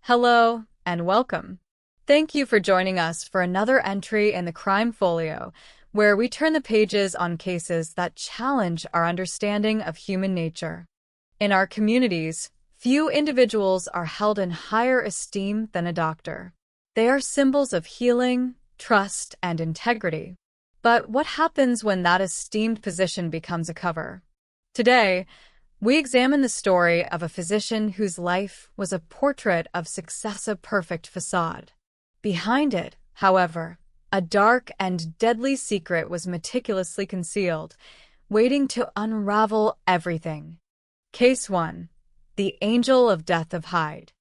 Hello and welcome. Thank you for joining us for another entry in the Crime Folio, where we turn the pages on cases that challenge our understanding of human nature. In our communities, few individuals are held in higher esteem than a doctor. They are symbols of healing, trust, and integrity. But what happens when that esteemed position becomes a cover? Today, we examine the story of a physician whose life was a portrait of success, a perfect facade. Behind it, however, a dark and deadly secret was meticulously concealed, waiting to unravel everything. Case 1. The Angel of Death of Hyde.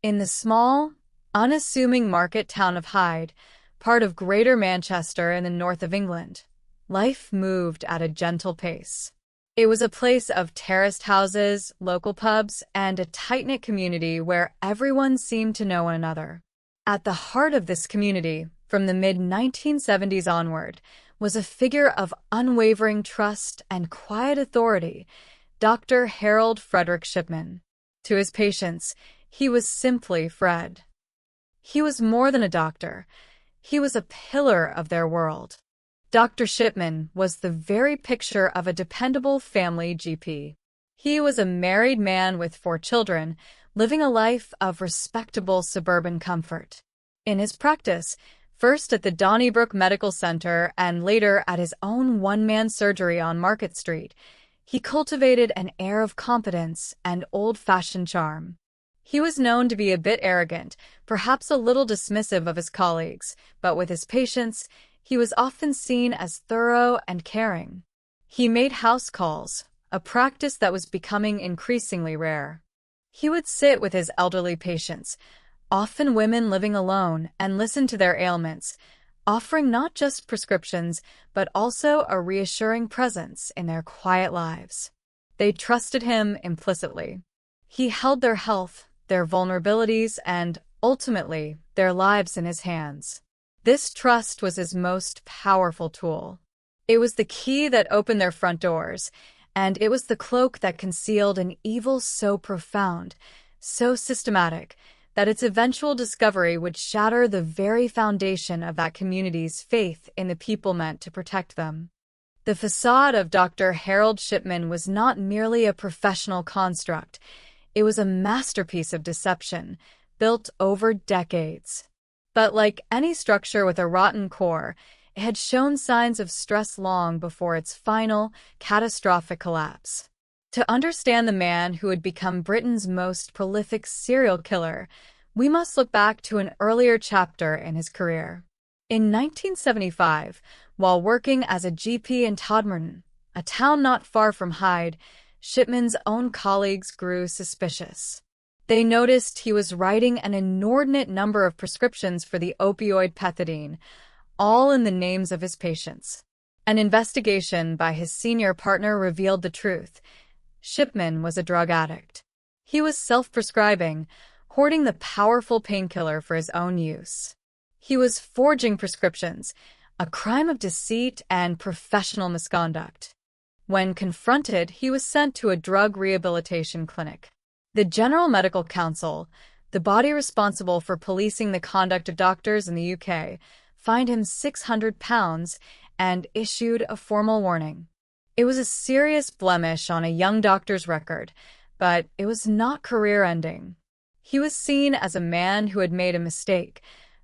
In the small, unassuming market town of Hyde, part of Greater Manchester in the north of England, life moved at a gentle pace. It was a place of terraced houses, local pubs, and a tight-knit community where everyone seemed to know one another. At the heart of this community, from the mid-1970s onward, was a figure of unwavering trust and quiet authority, Dr. Harold Frederick Shipman. To his patients, he was simply Fred. He was more than a doctor. He was a pillar of their world. Dr. Shipman was the very picture of a dependable family GP. He was a married man with 4 children, living a life of respectable suburban comfort. In his practice, first at the Donnybrook Medical Center and later at his own one-man surgery on Market Street, he cultivated an air of competence and old-fashioned charm. He was known to be a bit arrogant, perhaps a little dismissive of his colleagues, but with his patients, he was often seen as thorough and caring. He made house calls, a practice that was becoming increasingly rare. He would sit with his elderly patients, often women living alone, and listen to their ailments, offering not just prescriptions, but also a reassuring presence in their quiet lives. They trusted him implicitly. He held their health, their vulnerabilities, and, ultimately, their lives in his hands. This trust was his most powerful tool. It was the key that opened their front doors, and it was the cloak that concealed an evil so profound, so systematic, that its eventual discovery would shatter the very foundation of that community's faith in the people meant to protect them. The facade of Dr. Harold Shipman was not merely a professional construct. It was a masterpiece of deception, built over decades. But like any structure with a rotten core, it had shown signs of stress long before its final, catastrophic collapse. To understand the man who had become Britain's most prolific serial killer, we must look back to an earlier chapter in his career. In 1975, while working as a GP in Todmorden, a town not far from Hyde, Shipman's own colleagues grew suspicious. They noticed he was writing an inordinate number of prescriptions for the opioid pethidine, all in the names of his patients. An investigation by his senior partner revealed the truth. Shipman was a drug addict. He was self-prescribing, hoarding the powerful painkiller for his own use. He was forging prescriptions, a crime of deceit and professional misconduct. When confronted, he was sent to a drug rehabilitation clinic. The General Medical Council, the body responsible for policing the conduct of doctors in the UK, fined him £600 and issued a formal warning. It was a serious blemish on a young doctor's record, but it was not career-ending. He was seen as a man who had made a mistake,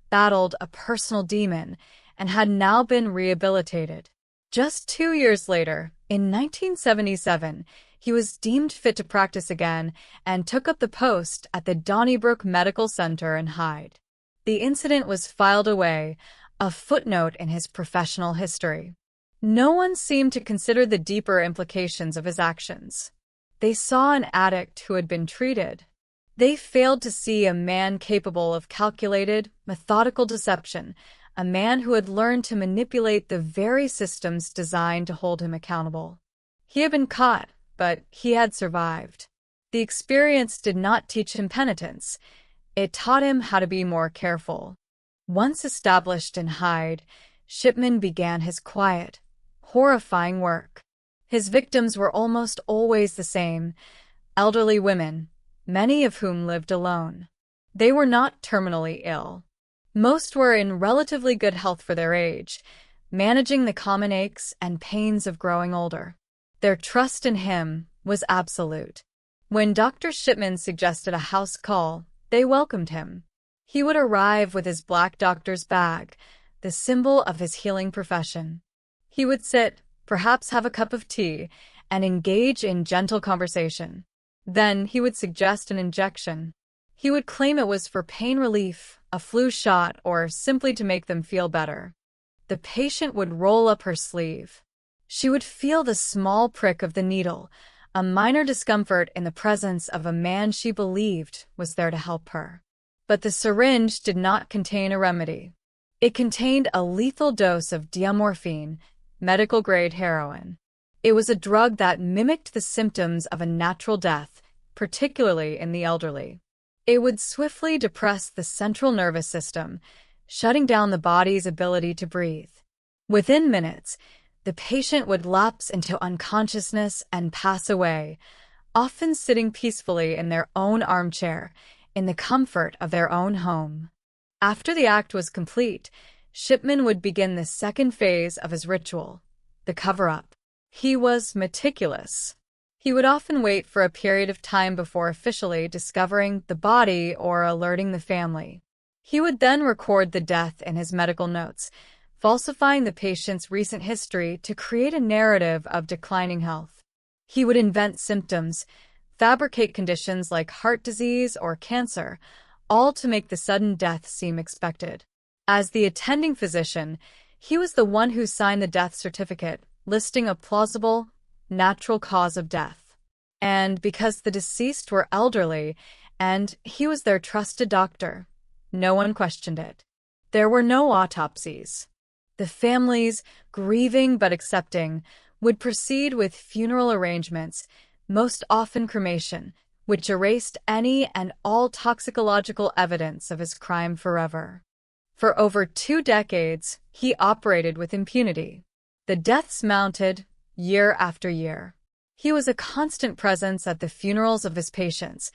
battled a personal demon, and had now been rehabilitated. Just 2 years later, in 1977, he was deemed fit to practice again and took up the post at the Donnybrook Medical Center in Hyde. The incident was filed away, a footnote in his professional history. No one seemed to consider the deeper implications of his actions. They saw an addict who had been treated. They failed to see a man capable of calculated, methodical deception, a man who had learned to manipulate the very systems designed to hold him accountable. He had been caught, but he had survived. The experience did not teach him penitence. It taught him how to be more careful. Once established in Hyde, Shipman began his quiet, horrifying work. His victims were almost always the same: elderly women, many of whom lived alone. They were not terminally ill. Most were in relatively good health for their age, managing the common aches and pains of growing older. Their trust in him was absolute. When Dr. Shipman suggested a house call, they welcomed him. He would arrive with his black doctor's bag, the symbol of his healing profession. He would sit, perhaps have a cup of tea, and engage in gentle conversation. Then he would suggest an injection. He would claim it was for pain relief, a flu shot, or simply to make them feel better. The patient would roll up her sleeve. She would feel the small prick of the needle, a minor discomfort in the presence of a man she believed was there to help her. But the syringe did not contain a remedy. It contained a lethal dose of diamorphine, medical-grade heroin. It was a drug that mimicked the symptoms of a natural death, particularly in the elderly. It would swiftly depress the central nervous system, shutting down the body's ability to breathe. Within minutes, the patient would lapse into unconsciousness and pass away, often sitting peacefully in their own armchair, in the comfort of their own home. After the act was complete, Shipman would begin the second phase of his ritual, the cover-up. He was meticulous. He would often wait for a period of time before officially discovering the body or alerting the family. He would then record the death in his medical notes, falsifying the patient's recent history to create a narrative of declining health. He would invent symptoms, fabricate conditions like heart disease or cancer, all to make the sudden death seem expected. As the attending physician, he was the one who signed the death certificate, listing a plausible, natural cause of death. And because the deceased were elderly, and he was their trusted doctor, no one questioned it. There were no autopsies. The families, grieving but accepting, would proceed with funeral arrangements, most often cremation, which erased any and all toxicological evidence of his crime forever. For over 2 decades, he operated with impunity. The deaths mounted, year after year. He was a constant presence at the funerals of his patients,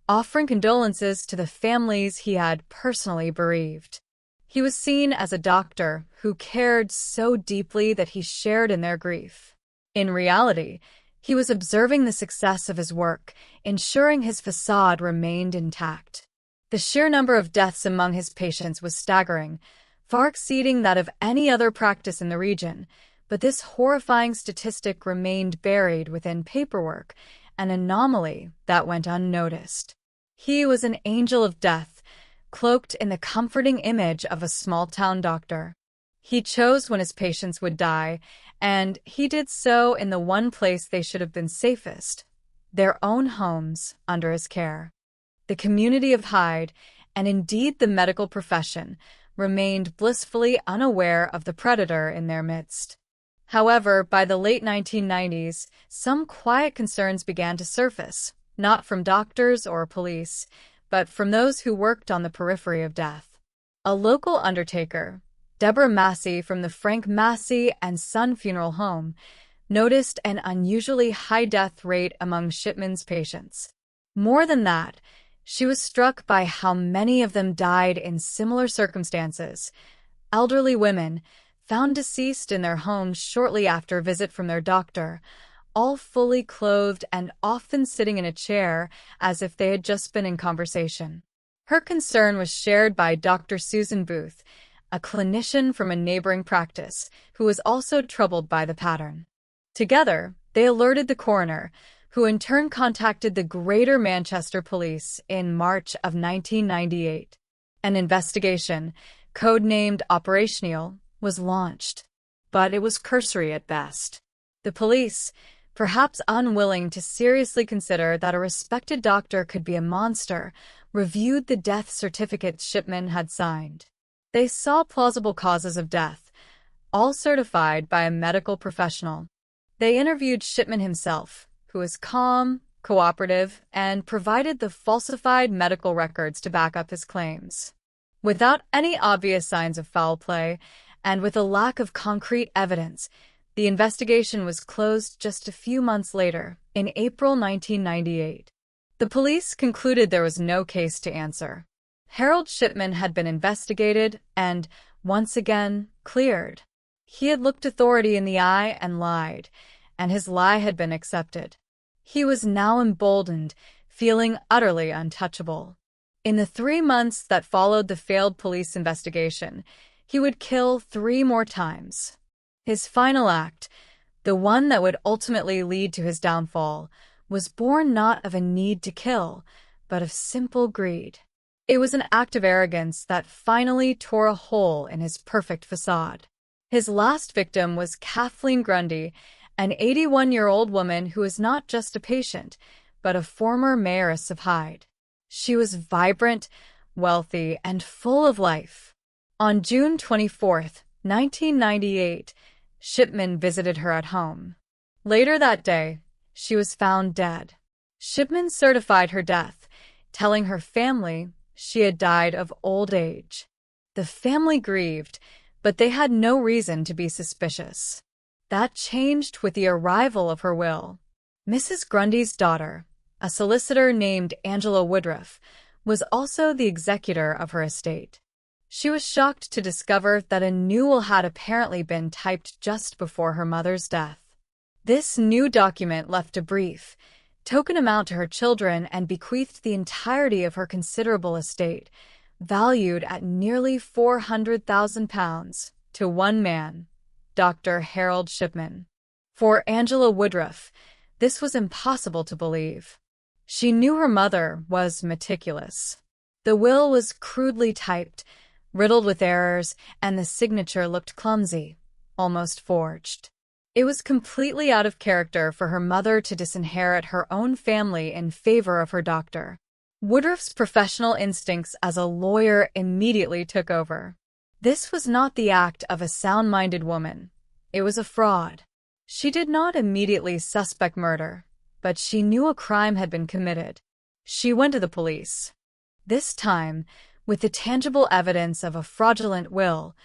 offering condolences to the families he had personally bereaved. He was seen as a doctor who cared so deeply that he shared in their grief. In reality, he was observing the success of his work, ensuring his facade remained intact. The sheer number of deaths among his patients was staggering, far exceeding that of any other practice in the region, but this horrifying statistic remained buried within paperwork, an anomaly that went unnoticed. He was an angel of death, cloaked in the comforting image of a small-town doctor. He chose when his patients would die, and he did so in the one place they should have been safest, their own homes under his care. The community of Hyde, and indeed the medical profession, remained blissfully unaware of the predator in their midst. However, by the late 1990s, some quiet concerns began to surface, not from doctors or police, but from those who worked on the periphery of death. A local undertaker, Deborah Massey from the Frank Massey and Son Funeral Home, noticed an unusually high death rate among Shipman's patients. More than that, she was struck by how many of them died in similar circumstances. Elderly women, found deceased in their homes shortly after a visit from their doctor, all fully clothed and often sitting in a chair as if they had just been in conversation. Her concern was shared by Dr. Susan Booth, a clinician from a neighboring practice, who was also troubled by the pattern. Together, they alerted the coroner, who in turn contacted the Greater Manchester Police in March of 1998. An investigation, codenamed Operational, was launched, but it was cursory at best. The police, perhaps unwilling to seriously consider that a respected doctor could be a monster, reviewed the death certificates Shipman had signed. They saw plausible causes of death, all certified by a medical professional. They interviewed Shipman himself, who was calm, cooperative, and provided the falsified medical records to back up his claims. Without any obvious signs of foul play, and with a lack of concrete evidence, the investigation was closed just a few months later, in April 1998. The police concluded there was no case to answer. Harold Shipman had been investigated and, once again, cleared. He had looked authority in the eye and lied, and his lie had been accepted. He was now emboldened, feeling utterly untouchable. In the 3 months that followed the failed police investigation, he would kill 3 more times. His final act, the one that would ultimately lead to his downfall, was born not of a need to kill, but of simple greed. It was an act of arrogance that finally tore a hole in his perfect facade. His last victim was Kathleen Grundy, an 81-year-old woman who was not just a patient, but a former mayoress of Hyde. She was vibrant, wealthy, and full of life. On June 24, 1998, Shipman visited her at home. Later that day, she was found dead. Shipman certified her death, telling her family she had died of old age. The family grieved, but they had no reason to be suspicious. That changed with the arrival of her will. Mrs. Grundy's daughter, a solicitor named Angela Woodruff, was also the executor of her estate. She was shocked to discover that a new will had apparently been typed just before her mother's death. This new document left a brief, token amount to her children and bequeathed the entirety of her considerable estate, valued at nearly £400,000, to one man, Dr. Harold Shipman. For Angela Woodruff, this was impossible to believe. She knew her mother was meticulous. The will was crudely typed, riddled with errors, and the signature looked clumsy, almost forged. It was completely out of character for her mother to disinherit her own family in favor of her doctor. Woodruff's professional instincts as a lawyer immediately took over. This was not the act of a sound-minded woman. It was a fraud. She did not immediately suspect murder, but she knew a crime had been committed. She went to the police. This time, with the tangible evidence of a fraudulent will,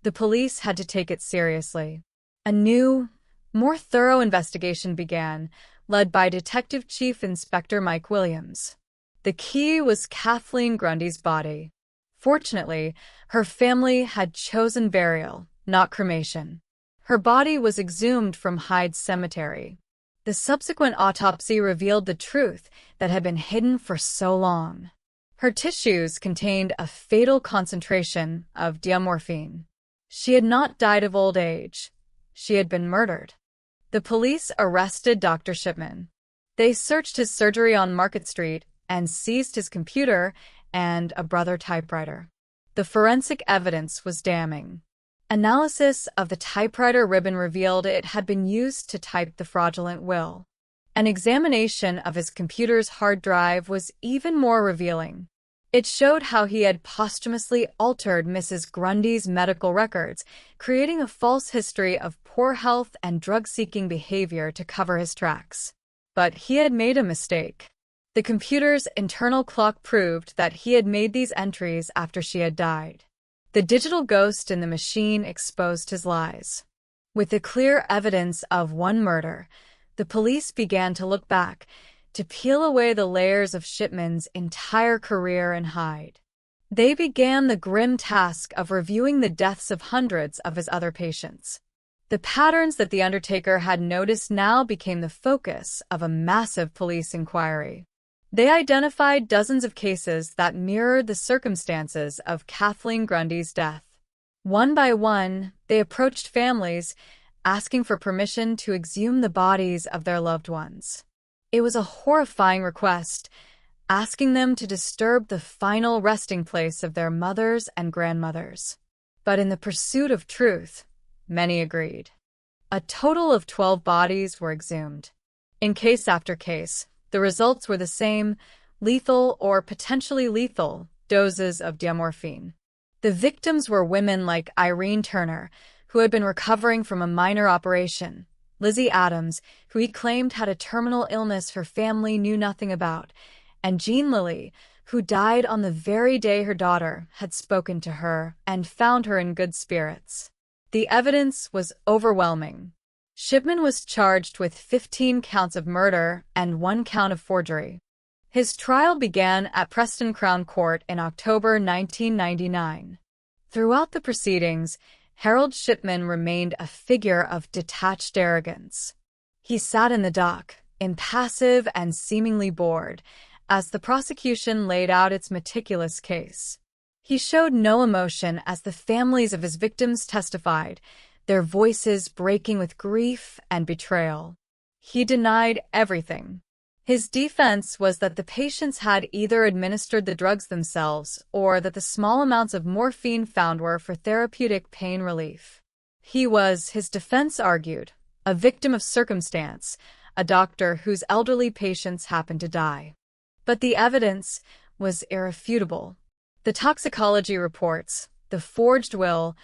the police had to take it seriously. A new, more thorough investigation began, led by Detective Chief Inspector Mike Williams. The key was Kathleen Grundy's body. Fortunately, her family had chosen burial, not cremation. Her body was exhumed from Hyde Cemetery. The subsequent autopsy revealed the truth that had been hidden for so long. Her tissues contained a fatal concentration of diamorphine. She had not died of old age. She had been murdered. The police arrested Dr. Shipman. They searched his surgery on Market Street and seized his computer and a Brother typewriter. The forensic evidence was damning. Analysis of the typewriter ribbon revealed it had been used to type the fraudulent will. An examination of his computer's hard drive was even more revealing. It showed how he had posthumously altered Mrs. Grundy's medical records, creating a false history of poor health and drug-seeking behavior to cover his tracks. But he had made a mistake. The computer's internal clock proved that he had made these entries after she had died. The digital ghost in the machine exposed his lies. With the clear evidence of one murder, the police began to look back, to peel away the layers of Shipman's entire career in Hyde. They began the grim task of reviewing the deaths of hundreds of his other patients. The patterns that the undertaker had noticed now became the focus of a massive police inquiry. They identified dozens of cases that mirrored the circumstances of Kathleen Grundy's death. One by one, they approached families, asking for permission to exhume the bodies of their loved ones. It was a horrifying request, asking them to disturb the final resting place of their mothers and grandmothers. But in the pursuit of truth, many agreed. A total of 12 bodies were exhumed. In case after case, the results were the same: lethal or potentially lethal doses of diamorphine. The victims were women like Irene Turner, who had been recovering from a minor operation, Lizzie Adams, who he claimed had a terminal illness her family knew nothing about, and Jean Lilly, who died on the very day her daughter had spoken to her and found her in good spirits. The evidence was overwhelming. Shipman was charged with 15 counts of murder and 1 count of forgery. His trial began at Preston Crown Court in October 1999. Throughout the proceedings, Harold Shipman remained a figure of detached arrogance. He sat in the dock, impassive and seemingly bored, as the prosecution laid out its meticulous case. He showed no emotion as the families of his victims testified, their voices breaking with grief and betrayal. He denied everything. His defense was that the patients had either administered the drugs themselves or that the small amounts of morphine found were for therapeutic pain relief. He was, his defense argued, a victim of circumstance, a doctor whose elderly patients happened to die. But the evidence was irrefutable. The toxicology reports, the forged will,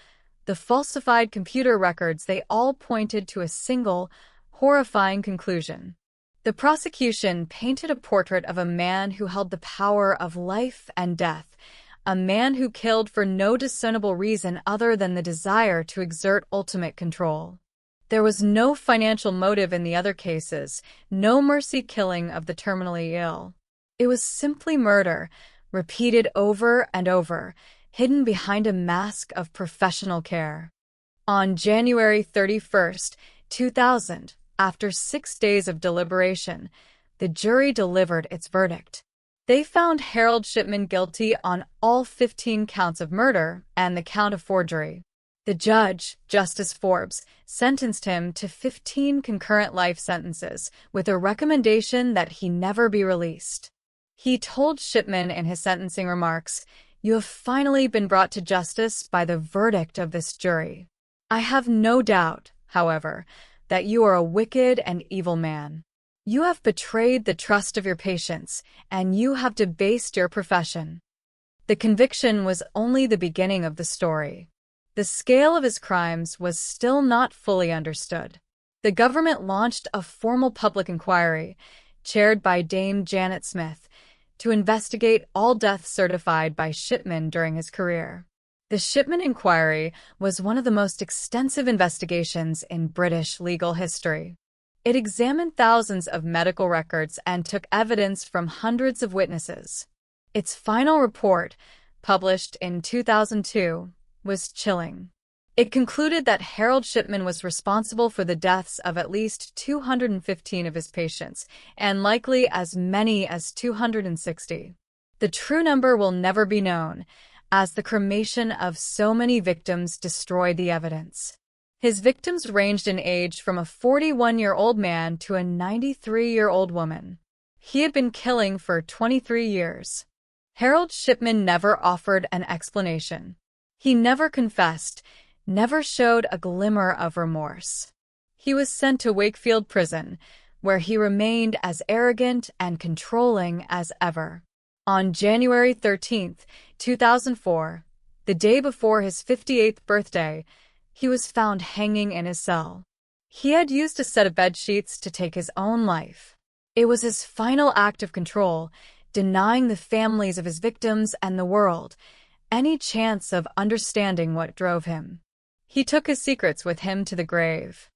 the falsified computer records, they all pointed to a single, horrifying conclusion. The prosecution painted a portrait of a man who held the power of life and death, a man who killed for no discernible reason other than the desire to exert ultimate control. There was no financial motive in the other cases, no mercy killing of the terminally ill. It was simply murder, repeated over and over, hidden behind a mask of professional care. On January 31, 2000, after 6 days of deliberation, the jury delivered its verdict. They found Harold Shipman guilty on all 15 counts of murder and the count of forgery. The judge, Justice Forbes, sentenced him to 15 concurrent life sentences, with a recommendation that he never be released. He told Shipman in his sentencing remarks, "You have finally been brought to justice by the verdict of this jury. I have no doubt, however, that you are a wicked and evil man. You have betrayed the trust of your patients, and you have debased your profession." The conviction was only the beginning of the story. The scale of his crimes was still not fully understood. The government launched a formal public inquiry, chaired by Dame Janet Smith, to investigate all deaths certified by Shipman during his career. The Shipman Inquiry was one of the most extensive investigations in British legal history. It examined thousands of medical records and took evidence from hundreds of witnesses. Its final report, published in 2002, was chilling. It concluded that Harold Shipman was responsible for the deaths of at least 215 of his patients, and likely as many as 260. The true number will never be known, as the cremation of so many victims destroyed the evidence. His victims ranged in age from a 41-year-old man to a 93-year-old woman. He had been killing for 23 years. Harold Shipman never offered an explanation. He never confessed, never showed a glimmer of remorse. He was sent to Wakefield Prison, where he remained as arrogant and controlling as ever. On January 13, 2004, the day before his 58th birthday, he was found hanging in his cell. He had used a set of bed sheets to take his own life. It was his final act of control, denying the families of his victims and the world any chance of understanding what drove him. He took his secrets with him to the grave.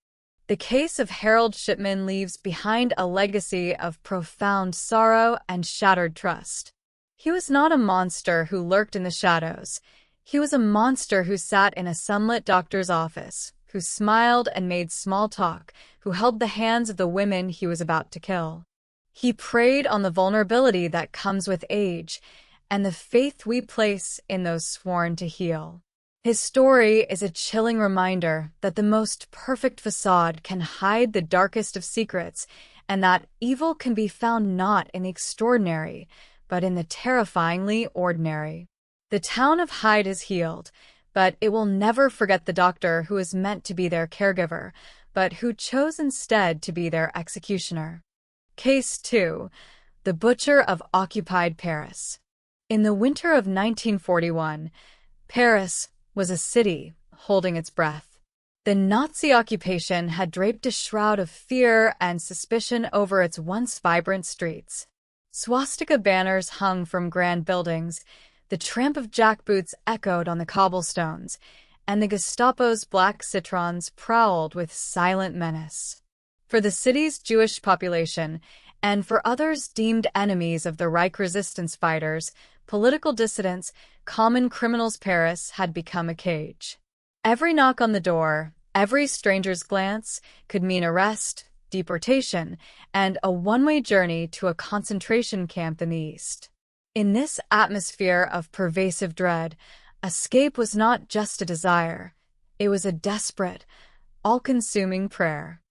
The case of Harold Shipman leaves behind a legacy of profound sorrow and shattered trust. He was not a monster who lurked in the shadows. He was a monster who sat in a sunlit doctor's office, who smiled and made small talk, who held the hands of the women he was about to kill. He preyed on the vulnerability that comes with age and the faith we place in those sworn to heal. His story is a chilling reminder that the most perfect facade can hide the darkest of secrets, and that evil can be found not in the extraordinary, but in the terrifyingly ordinary. The town of Hyde is healed, but it will never forget the doctor who is meant to be their caregiver, but who chose instead to be their executioner. Case 2. The Butcher of Occupied Paris. In the winter of 1941, Paris was a city holding its breath. The Nazi occupation had draped a shroud of fear and suspicion over its once vibrant streets. Swastika banners hung from grand buildings, the tramp of jackboots echoed on the cobblestones, and the Gestapo's black citrons prowled with silent menace. For the city's Jewish population, and for others deemed enemies of the Reich resistance fighters, political dissidents, common criminals, Paris had become a cage. Every knock on the door, every stranger's glance could mean arrest, deportation, and a one-way journey to a concentration camp in the East. In this atmosphere of pervasive dread, escape was not just a desire, it was a desperate, all-consuming prayer.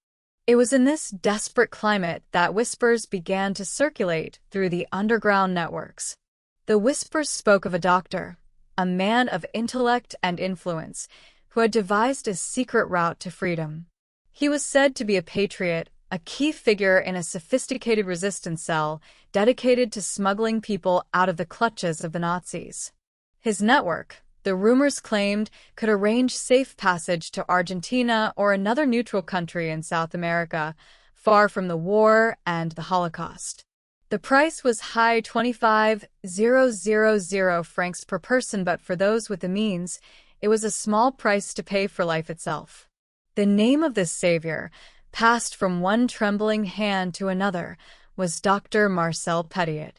It was in this desperate climate that whispers began to circulate through the underground networks. The whispers spoke of a doctor, a man of intellect and influence, who had devised a secret route to freedom. He was said to be a patriot, a key figure in a sophisticated resistance cell dedicated to smuggling people out of the clutches of the Nazis. His network, the rumors claimed, could arrange safe passage to Argentina or another neutral country in South America, far from the war and the Holocaust. The price was high, 25,000 francs per person, but for those with the means, it was a small price to pay for life itself. The name of this savior, passed from one trembling hand to another, was Dr. Marcel Petiot.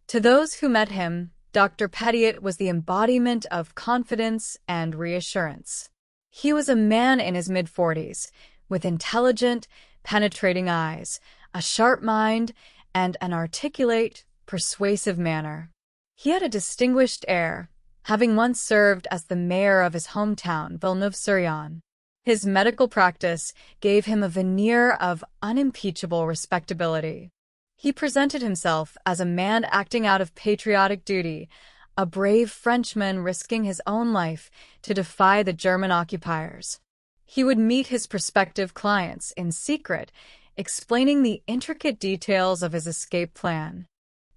To those who met him, Dr. Petiot was the embodiment of confidence and reassurance. He was a man in his mid-40s, with intelligent, penetrating eyes, a sharp mind, and an articulate, persuasive manner. He had a distinguished air, having once served as the mayor of his hometown, Villeneuve-sur-Yonne. His medical practice gave him a veneer of unimpeachable respectability. He presented himself as a man acting out of patriotic duty, a brave Frenchman risking his own life to defy the German occupiers. He would meet his prospective clients in secret, explaining the intricate details of his escape plan.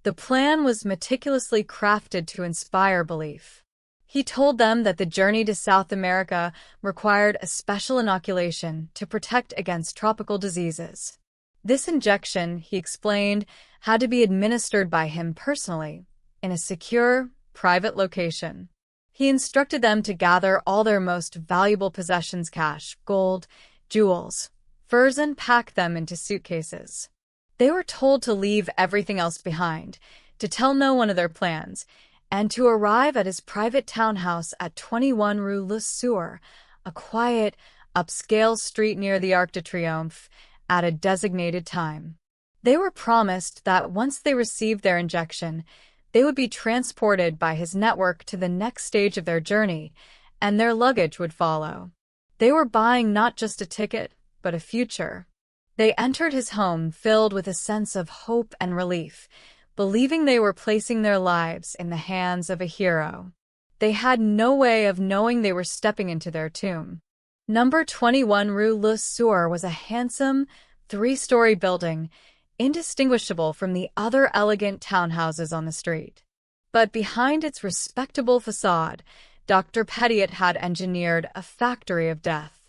The plan was meticulously crafted to inspire belief. He told them that the journey to South America required a special inoculation to protect against tropical diseases. This injection, he explained, had to be administered by him personally, in a secure, private location. He instructed them to gather all their most valuable possessions, cash, gold, jewels, furs, and pack them into suitcases. They were told to leave everything else behind, to tell no one of their plans, and to arrive at his private townhouse at 21 Rue Le Sueur, a quiet, upscale street near the Arc de Triomphe, at a designated time. They were promised that once they received their injection, they would be transported by his network to the next stage of their journey, and their luggage would follow. They were buying not just a ticket, but a future. They entered his home filled with a sense of hope and relief, believing they were placing their lives in the hands of a hero. They had no way of knowing they were stepping into their tomb. Number 21 Rue Le Sueur was a handsome, three-story building, indistinguishable from the other elegant townhouses on the street. But behind its respectable facade, Dr. Petiot had engineered a factory of death.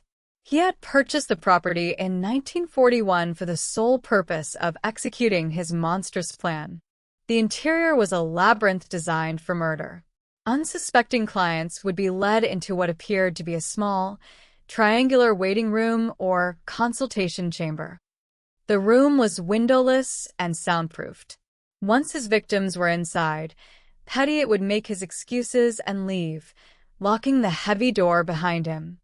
He had purchased the property in 1941 for the sole purpose of executing his monstrous plan. The interior was a labyrinth designed for murder. Unsuspecting clients would be led into what appeared to be a small, triangular waiting room or consultation chamber. The room was windowless and soundproofed. Once his victims were inside, Petiot would make his excuses and leave, locking the heavy door behind him.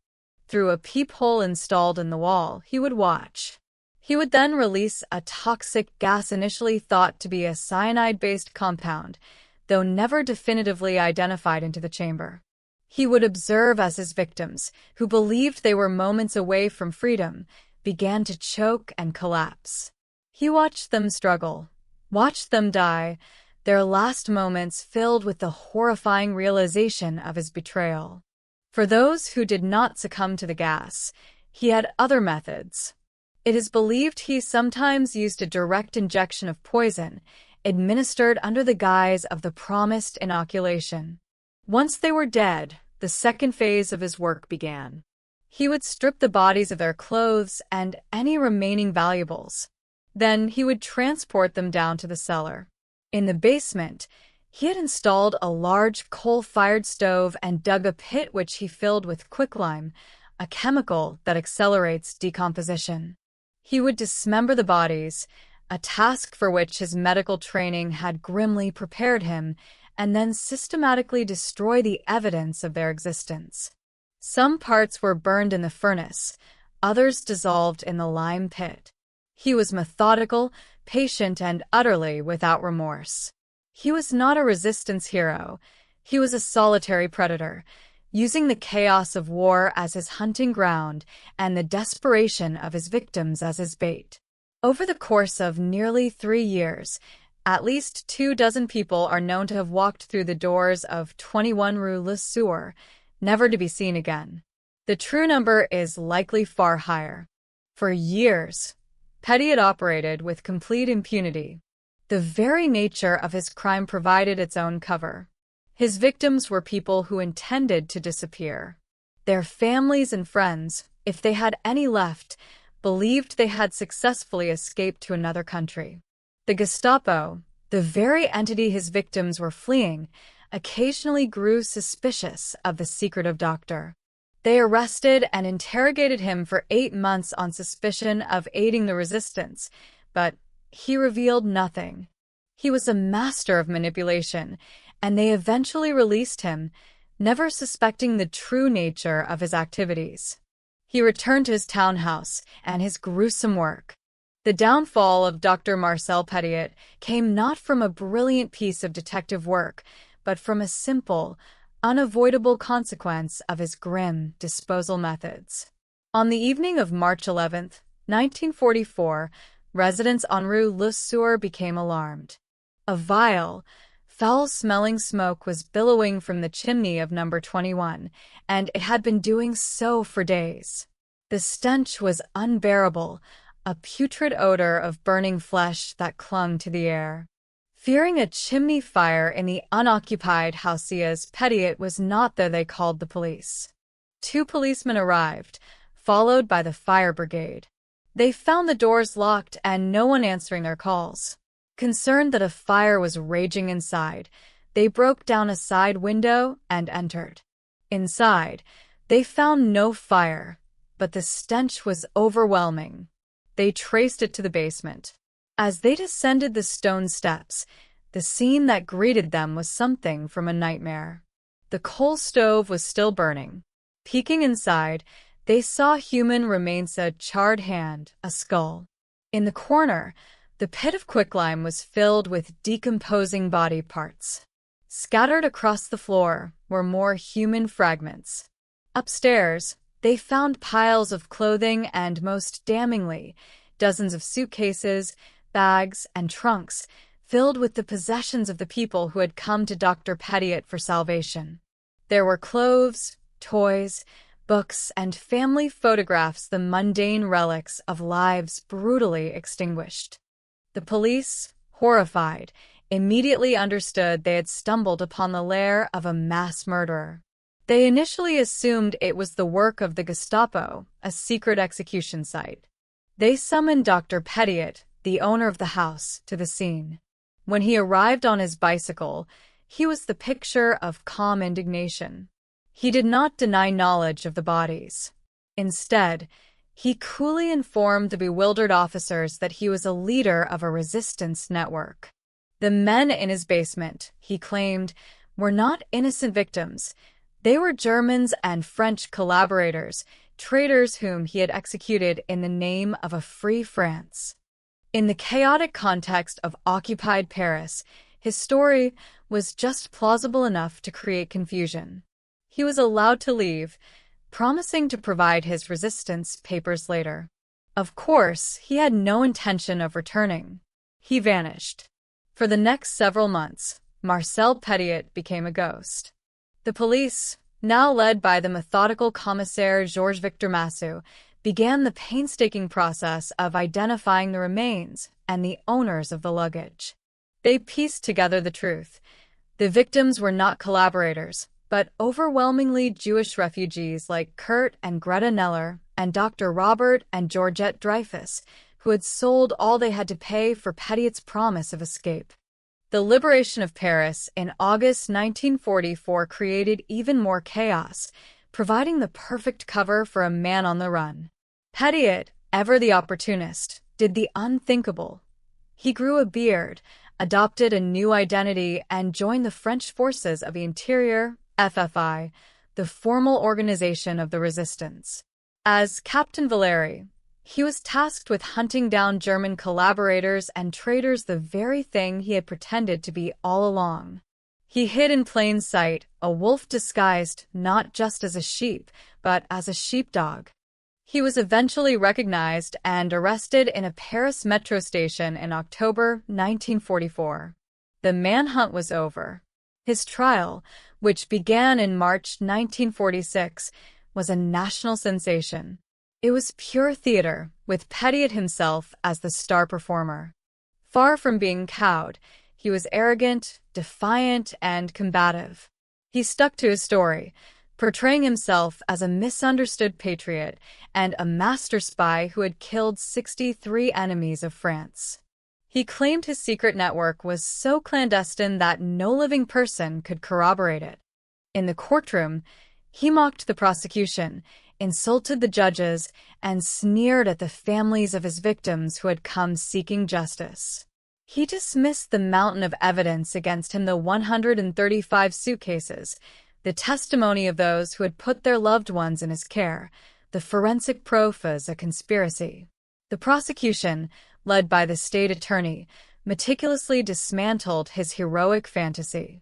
Through a peephole installed in the wall, he would watch. He would then release a toxic gas initially thought to be a cyanide-based compound, though never definitively identified, into the chamber. He would observe as his victims, who believed they were moments away from freedom, began to choke and collapse. He watched them struggle, watched them die, their last moments filled with the horrifying realization of his betrayal. For those who did not succumb to the gas, he had other methods. It is believed he sometimes used a direct injection of poison, administered under the guise of the promised inoculation. Once they were dead, the second phase of his work began. He would strip the bodies of their clothes and any remaining valuables. Then he would transport them down to the cellar. In the basement, he had installed a large coal-fired stove and dug a pit which he filled with quicklime, a chemical that accelerates decomposition. He would dismember the bodies, a task for which his medical training had grimly prepared him, and then systematically destroy the evidence of their existence. Some parts were burned in the furnace, others dissolved in the lime pit. He was methodical, patient, and utterly without remorse. He was not a resistance hero. He was a solitary predator, using the chaos of war as his hunting ground and the desperation of his victims as his bait. Over the course of nearly 3 years, at least 24 people are known to have walked through the doors of 21 Rue Le Sueur, never to be seen again. The true number is likely far higher. For years, Petiot operated with complete impunity. The very nature of his crime provided its own cover. His victims were people who intended to disappear. Their families and friends, if they had any left, believed they had successfully escaped to another country. The Gestapo, the very entity his victims were fleeing, occasionally grew suspicious of the secretive doctor. They arrested and interrogated him for 8 months on suspicion of aiding the resistance, but he revealed nothing. He was a master of manipulation, and they eventually released him, never suspecting the true nature of his activities. He returned to his townhouse and his gruesome work. The downfall of Dr. Marcel Petiot came not from a brilliant piece of detective work, but from a simple, unavoidable consequence of his grim disposal methods. On the evening of March 11, 1944, residents on Rue Le Sueur became alarmed. A vile, foul-smelling smoke was billowing from the chimney of number 21, and it had been doing so for days. The stench was unbearable, a putrid odor of burning flesh that clung to the air. Fearing a chimney fire in the unoccupied houses, Petiot was not there. They called the police. 2 policemen arrived, followed by the fire brigade. They found the doors locked and no one answering their calls. Concerned that a fire was raging inside, they broke down a side window and entered. Inside, they found no fire, but the stench was overwhelming. They traced it to the basement. As they descended the stone steps, the scene that greeted them was something from a nightmare. The coal stove was still burning. Peeking inside, they saw human remains: a charred hand, a skull. In the corner, the pit of quicklime was filled with decomposing body parts. Scattered across the floor were more human fragments. Upstairs, they found piles of clothing and, most damningly, dozens of suitcases, bags, and trunks filled with the possessions of the people who had come to Dr. Petiot for salvation. There were clothes, toys, books, and family photographs, the mundane relics of lives brutally extinguished. The police, horrified, immediately understood they had stumbled upon the lair of a mass murderer. They initially assumed it was the work of the Gestapo, a secret execution site. They summoned Dr. Petiot, the owner of the house, to the scene. When he arrived on his bicycle, he was the picture of calm indignation. He did not deny knowledge of the bodies. Instead, he coolly informed the bewildered officers that he was a leader of a resistance network. The men in his basement, he claimed, were not innocent victims. They were Germans and French collaborators, traitors whom he had executed in the name of a free France. In the chaotic context of occupied Paris, his story was just plausible enough to create confusion. He was allowed to leave, promising to provide his resistance papers later. Of course, he had no intention of returning. He vanished. For the next several months, Marcel Petiot became a ghost. The police, now led by the methodical commissaire Georges Victor Massou, began the painstaking process of identifying the remains and the owners of the luggage. They pieced together the truth. The victims were not collaborators, but overwhelmingly Jewish refugees like Kurt and Greta Neller and Dr. Robert and Georgette Dreyfus, who had sold all they had to pay for Petiot's promise of escape. The liberation of Paris in August 1944 created even more chaos, providing the perfect cover for a man on the run. Petiot, ever the opportunist, did the unthinkable. He grew a beard, adopted a new identity, and joined the French Forces of the Interior, FFI, the formal organization of the resistance. As Captain Valéry, he was tasked with hunting down German collaborators and traitors, the very thing he had pretended to be all along. He hid in plain sight, a wolf disguised not just as a sheep, but as a sheepdog. He was eventually recognized and arrested in a Paris metro station in October 1944. The manhunt was over. His trial, which began in March 1946, was a national sensation. It was pure theater, with Petiot himself as the star performer. Far from being cowed, he was arrogant, defiant, and combative. He stuck to his story, portraying himself as a misunderstood patriot and a master spy who had killed 63 enemies of France. He claimed his secret network was so clandestine that no living person could corroborate it. In the courtroom, he mocked the prosecution, insulted the judges, and sneered at the families of his victims who had come seeking justice. He dismissed the mountain of evidence against him, the 135 suitcases, the testimony of those who had put their loved ones in his care, the forensic proof as a conspiracy. The prosecution, led by the state attorney, meticulously dismantled his heroic fantasy.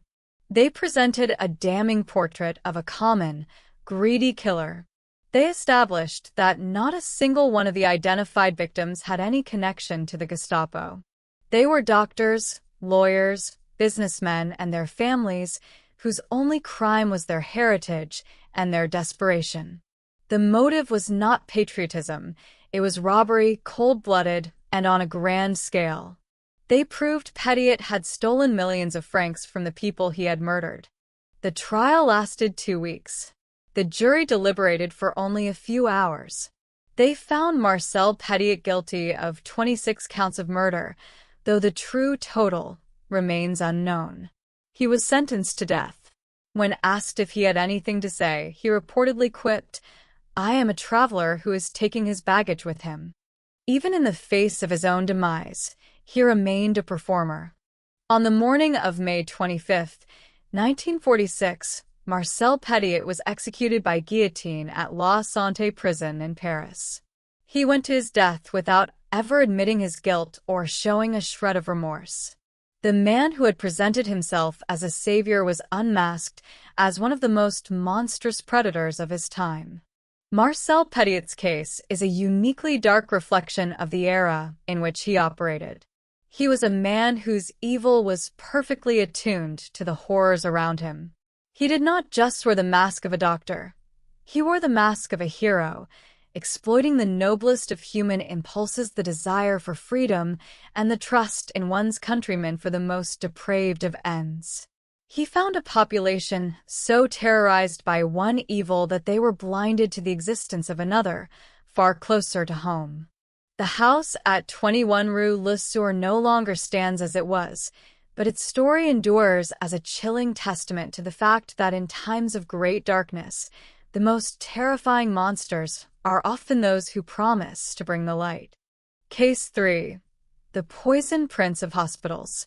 They presented a damning portrait of a common, greedy killer. They established that not a single one of the identified victims had any connection to the Gestapo. They were doctors, lawyers, businessmen, and their families, whose only crime was their heritage and their desperation. The motive was not patriotism, it was robbery, cold-blooded, and on a grand scale. They proved Petiot had stolen millions of francs from the people he had murdered. The trial lasted 2 weeks. The jury deliberated for only a few hours. They found Marcel Petiot guilty of 26 counts of murder, though the true total remains unknown. He was sentenced to death. When asked if he had anything to say, he reportedly quipped, "I am a traveler who is taking his baggage with him." Even in the face of his own demise, he remained a performer. On the morning of May 25, 1946, Marcel Petiot was executed by guillotine at La Santé prison in Paris. He went to his death without ever admitting his guilt or showing a shred of remorse. The man who had presented himself as a savior was unmasked as one of the most monstrous predators of his time. Marcel Petiot's case is a uniquely dark reflection of the era in which he operated. He was a man whose evil was perfectly attuned to the horrors around him. He did not just wear the mask of a doctor. He wore the mask of a hero, exploiting the noblest of human impulses, the desire for freedom, and the trust in one's countrymen for the most depraved of ends. He found a population so terrorized by one evil that they were blinded to the existence of another, far closer to home. The house at 21 Rue Le Soeur no longer stands as it was, but its story endures as a chilling testament to the fact that in times of great darkness, the most terrifying monsters are often those who promise to bring the light. Case 3. The Poison Prince of Hospitals.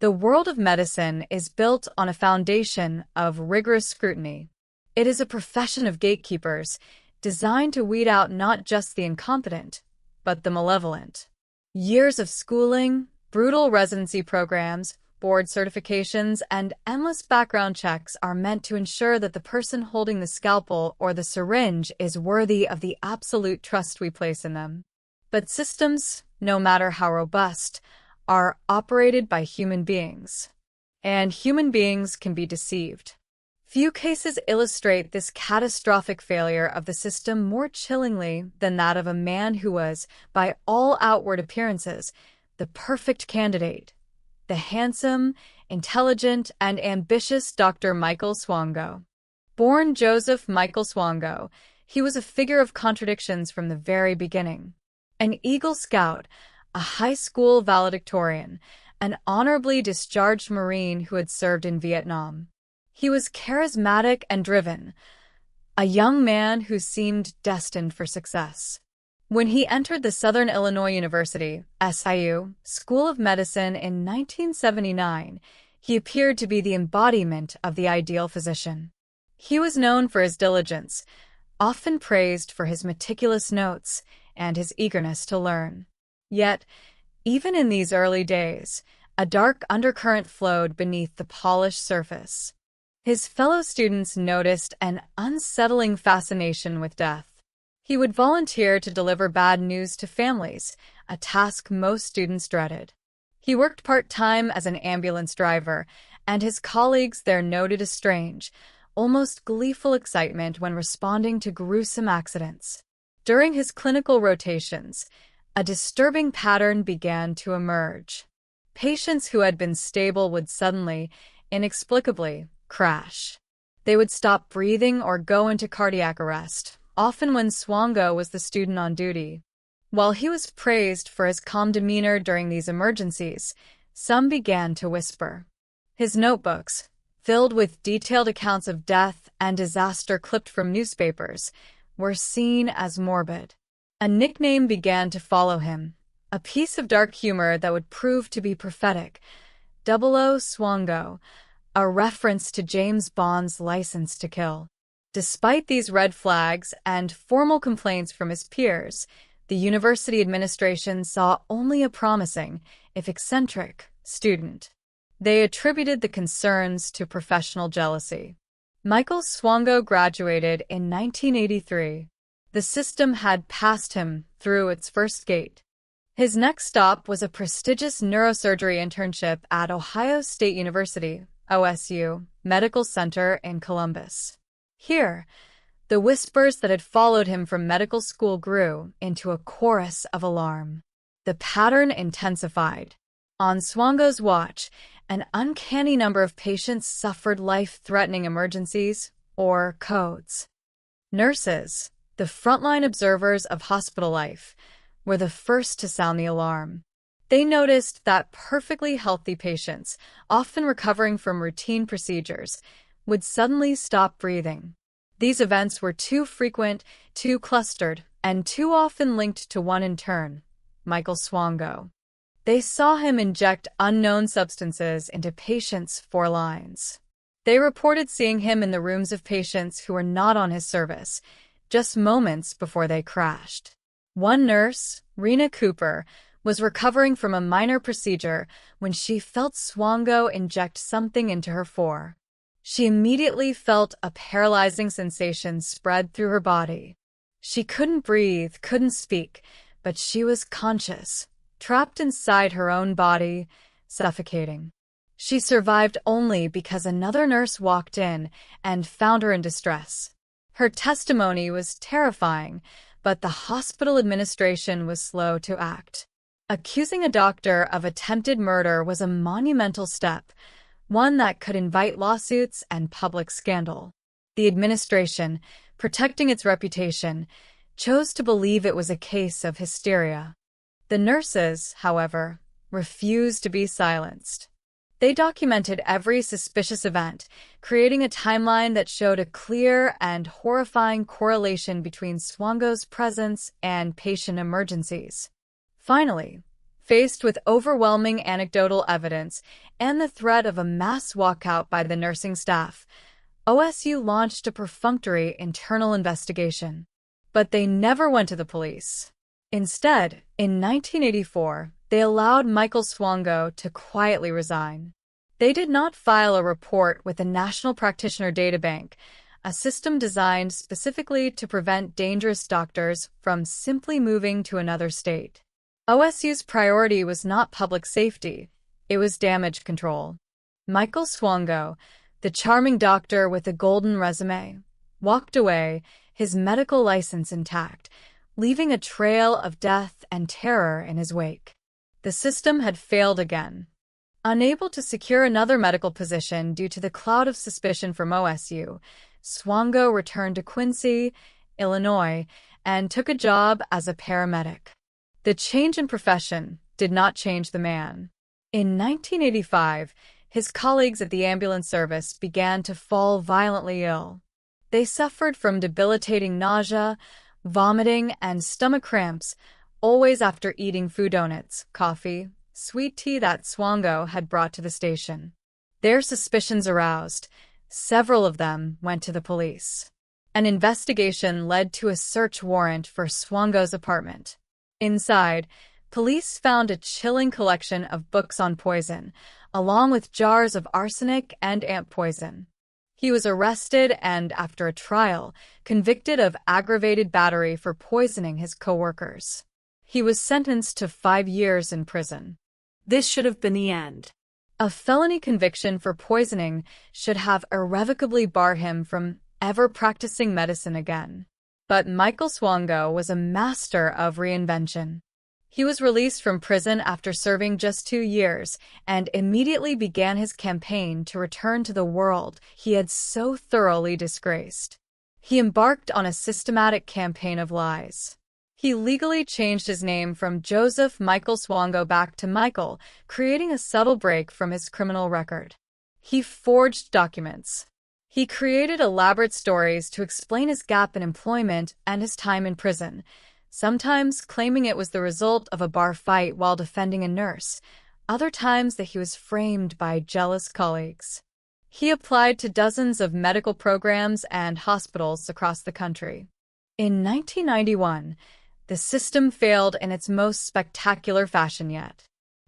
The world of medicine is built on a foundation of rigorous scrutiny. It is a profession of gatekeepers, designed to weed out not just the incompetent, but the malevolent. Years of schooling, brutal residency programs, board certifications, and endless background checks are meant to ensure that the person holding the scalpel or the syringe is worthy of the absolute trust we place in them. But systems, no matter how robust, are operated by human beings, and human beings can be deceived. Few cases illustrate this catastrophic failure of the system more chillingly than that of a man who was, by all outward appearances, the perfect candidate, the handsome, intelligent, and ambitious Dr. Michael Swango. Born Joseph Michael Swango, he was a figure of contradictions from the very beginning. An Eagle Scout, a high school valedictorian, an honorably discharged Marine who had served in Vietnam. He was charismatic and driven, a young man who seemed destined for success. When he entered the Southern Illinois University, SIU, School of Medicine in 1979, he appeared to be the embodiment of the ideal physician. He was known for his diligence, often praised for his meticulous notes and his eagerness to learn. Yet, even in these early days, a dark undercurrent flowed beneath the polished surface. His fellow students noticed an unsettling fascination with death. He would volunteer to deliver bad news to families, a task most students dreaded. He worked part-time as an ambulance driver, and his colleagues there noted a strange, almost gleeful excitement when responding to gruesome accidents. During his clinical rotations, a disturbing pattern began to emerge. Patients who had been stable would suddenly, inexplicably, crash. They would stop breathing or go into cardiac arrest, often when Swango was the student on duty. While he was praised for his calm demeanor during these emergencies, some began to whisper. His notebooks, filled with detailed accounts of death and disaster clipped from newspapers, were seen as morbid. A nickname began to follow him, a piece of dark humor that would prove to be prophetic, 00 Swango, a reference to James Bond's License to Kill. Despite these red flags and formal complaints from his peers, the university administration saw only a promising, if eccentric, student. They attributed the concerns to professional jealousy. Michael Swango graduated in 1983. The system had passed him through its first gate. His next stop was a prestigious neurosurgery internship at Ohio State University, OSU, Medical Center in Columbus. Here, the whispers that had followed him from medical school grew into a chorus of alarm. The pattern intensified. On Swango's watch, an uncanny number of patients suffered life-threatening emergencies, or codes. Nurses, the frontline observers of hospital life, were the first to sound the alarm. They noticed that perfectly healthy patients, often recovering from routine procedures, would suddenly stop breathing. These events were too frequent, too clustered, and too often linked to one in turn, Michael Swango. They saw him inject unknown substances into patients for lines. They reported seeing him in the rooms of patients who were not on his service, just moments before they crashed. One nurse, Rena Cooper, was recovering from a minor procedure when she felt Swango inject something into her fore. She immediately felt a paralyzing sensation spread through her body. She couldn't breathe, couldn't speak, but she was conscious, trapped inside her own body, suffocating. She survived only because another nurse walked in and found her in distress. Her testimony was terrifying, but the hospital administration was slow to act. Accusing a doctor of attempted murder was a monumental step, one that could invite lawsuits and public scandal. The administration, protecting its reputation, chose to believe it was a case of hysteria. The nurses, however, refused to be silenced. They documented every suspicious event, creating a timeline that showed a clear and horrifying correlation between Swango's presence and patient emergencies. Finally, faced with overwhelming anecdotal evidence and the threat of a mass walkout by the nursing staff, OSU launched a perfunctory internal investigation. But they never went to the police. Instead, in 1984, they allowed Michael Swango to quietly resign. They did not file a report with the National Practitioner Databank, a system designed specifically to prevent dangerous doctors from simply moving to another state. OSU's priority was not public safety, it was damage control. Michael Swango, the charming doctor with a golden resume, walked away, his medical license intact, leaving a trail of death and terror in his wake. The system had failed again. Unable to secure another medical position due to the cloud of suspicion from OSU, Swango returned to Quincy, Illinois, and took a job as a paramedic. The change in profession did not change the man. In 1985, his colleagues at the ambulance service began to fall violently ill. They suffered from debilitating nausea, vomiting, and stomach cramps, always after eating food donuts, coffee, sweet tea that Swango had brought to the station. Their suspicions aroused, several of them went to the police. An investigation led to a search warrant for Swango's apartment. Inside, police found a chilling collection of books on poison, along with jars of arsenic and ant poison. He was arrested and, after a trial, convicted of aggravated battery for poisoning his co-workers. He was sentenced to 5 years in prison. This should have been the end. A felony conviction for poisoning should have irrevocably barred him from ever practicing medicine again. But Michael Swango was a master of reinvention. He was released from prison after serving just 2 years and immediately began his campaign to return to the world he had so thoroughly disgraced. He embarked on a systematic campaign of lies. He legally changed his name from Joseph Michael Swango back to Michael, creating a subtle break from his criminal record. He forged documents. He created elaborate stories to explain his gap in employment and his time in prison, sometimes claiming it was the result of a bar fight while defending a nurse, other times that he was framed by jealous colleagues. He applied to dozens of medical programs and hospitals across the country. In 1991, the system failed in its most spectacular fashion yet.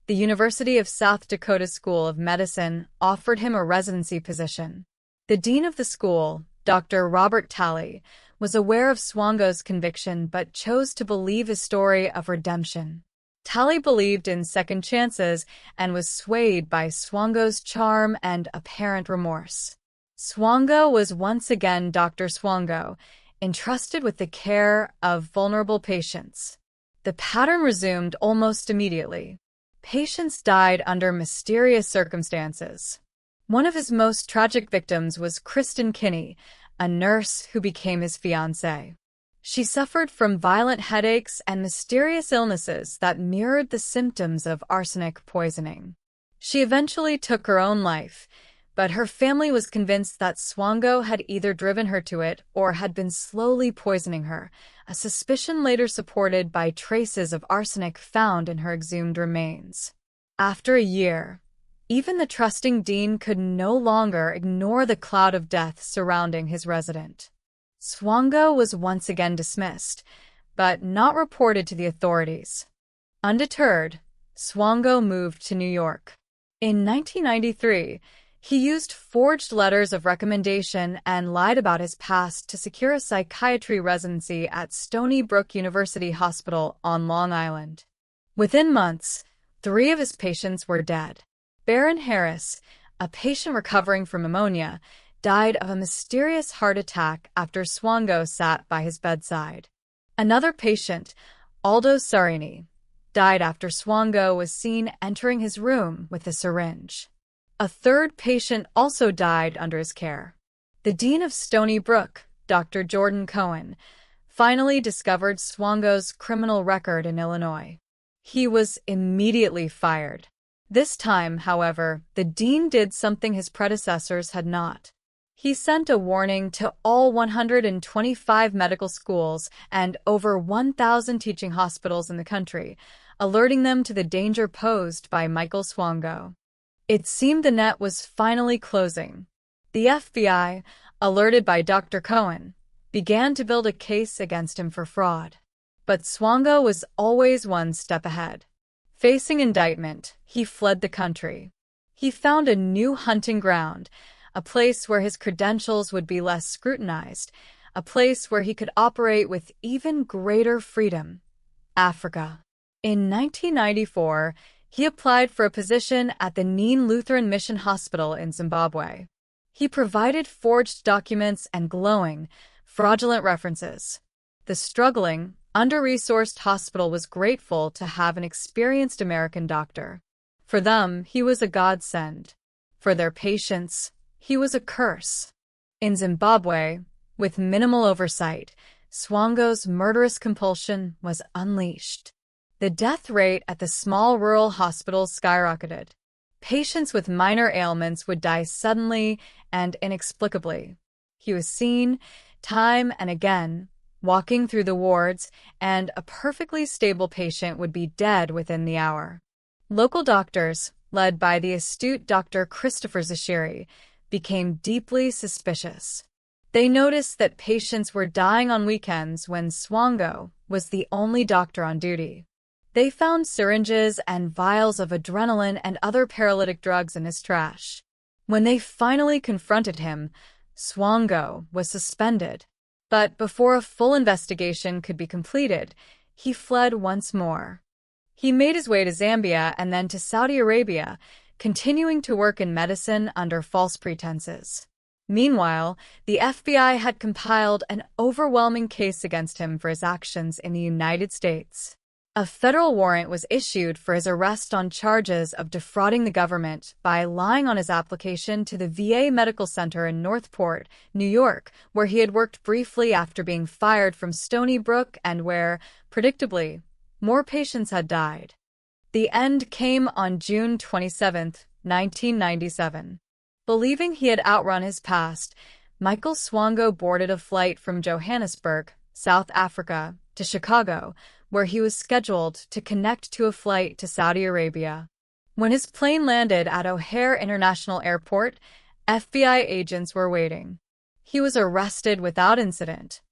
The University of South Dakota School of Medicine offered him a residency position. The dean of the school, Dr. Robert Talley, was aware of Swango's conviction but chose to believe his story of redemption. Talley believed in second chances and was swayed by Swango's charm and apparent remorse. Swango was once again Dr. Swango, entrusted with the care of vulnerable patients. The pattern resumed almost immediately. Patients died under mysterious circumstances. One of his most tragic victims was Kristen Kinney, a nurse who became his fiancée. She suffered from violent headaches and mysterious illnesses that mirrored the symptoms of arsenic poisoning. She eventually took her own life, but her family was convinced that Swango had either driven her to it or had been slowly poisoning her, a suspicion later supported by traces of arsenic found in her exhumed remains. After a year, even the trusting dean could no longer ignore the cloud of death surrounding his resident. Swango was once again dismissed, but not reported to the authorities. Undeterred, Swango moved to New York. In 1993, he used forged letters of recommendation and lied about his past to secure a psychiatry residency at Stony Brook University Hospital on Long Island. Within months, 3 of his patients were dead. Baron Harris, a patient recovering from pneumonia, died of a mysterious heart attack after Swango sat by his bedside. Another patient, Aldo Sarini, died after Swango was seen entering his room with a syringe. A third patient also died under his care. The dean of Stony Brook, Dr. Jordan Cohen, finally discovered Swango's criminal record in Illinois. He was immediately fired. This time, however, the dean did something his predecessors had not. He sent a warning to all 125 medical schools and over 1,000 teaching hospitals in the country, alerting them to the danger posed by Michael Swango. It seemed the net was finally closing. The FBI, alerted by Dr. Cohen, began to build a case against him for fraud. But Swango was always one step ahead. Facing indictment, he fled the country. He found a new hunting ground, a place where his credentials would be less scrutinized, a place where he could operate with even greater freedom: Africa. In 1994, he applied for a position at the Nene Lutheran Mission Hospital in Zimbabwe. He provided forged documents and glowing, fraudulent references. The struggling, under-resourced hospital was grateful to have an experienced American doctor. For them, he was a godsend. For their patients, he was a curse. In Zimbabwe, with minimal oversight, Swango's murderous compulsion was unleashed. The death rate at the small rural hospitals skyrocketed. Patients with minor ailments would die suddenly and inexplicably. He was seen, time and again, walking through the wards, and a perfectly stable patient would be dead within the hour. Local doctors, led by the astute Dr. Christopher Zashiri, became deeply suspicious. They noticed that patients were dying on weekends when Swango was the only doctor on duty. They found syringes and vials of adrenaline and other paralytic drugs in his trash. When they finally confronted him, Swango was suspended. But before a full investigation could be completed, he fled once more. He made his way to Zambia and then to Saudi Arabia, continuing to work in medicine under false pretenses. Meanwhile, the FBI had compiled an overwhelming case against him for his actions in the United States. A federal warrant was issued for his arrest on charges of defrauding the government by lying on his application to the VA Medical Center in Northport, New York, where he had worked briefly after being fired from Stony Brook and where, predictably, more patients had died. The end came on June 27, 1997. Believing he had outrun his past, Michael Swango boarded a flight from Johannesburg, South Africa, to Chicago, where he was scheduled to connect to a flight to Saudi Arabia. When his plane landed at O'Hare International Airport, FBI agents were waiting. He was arrested without incident.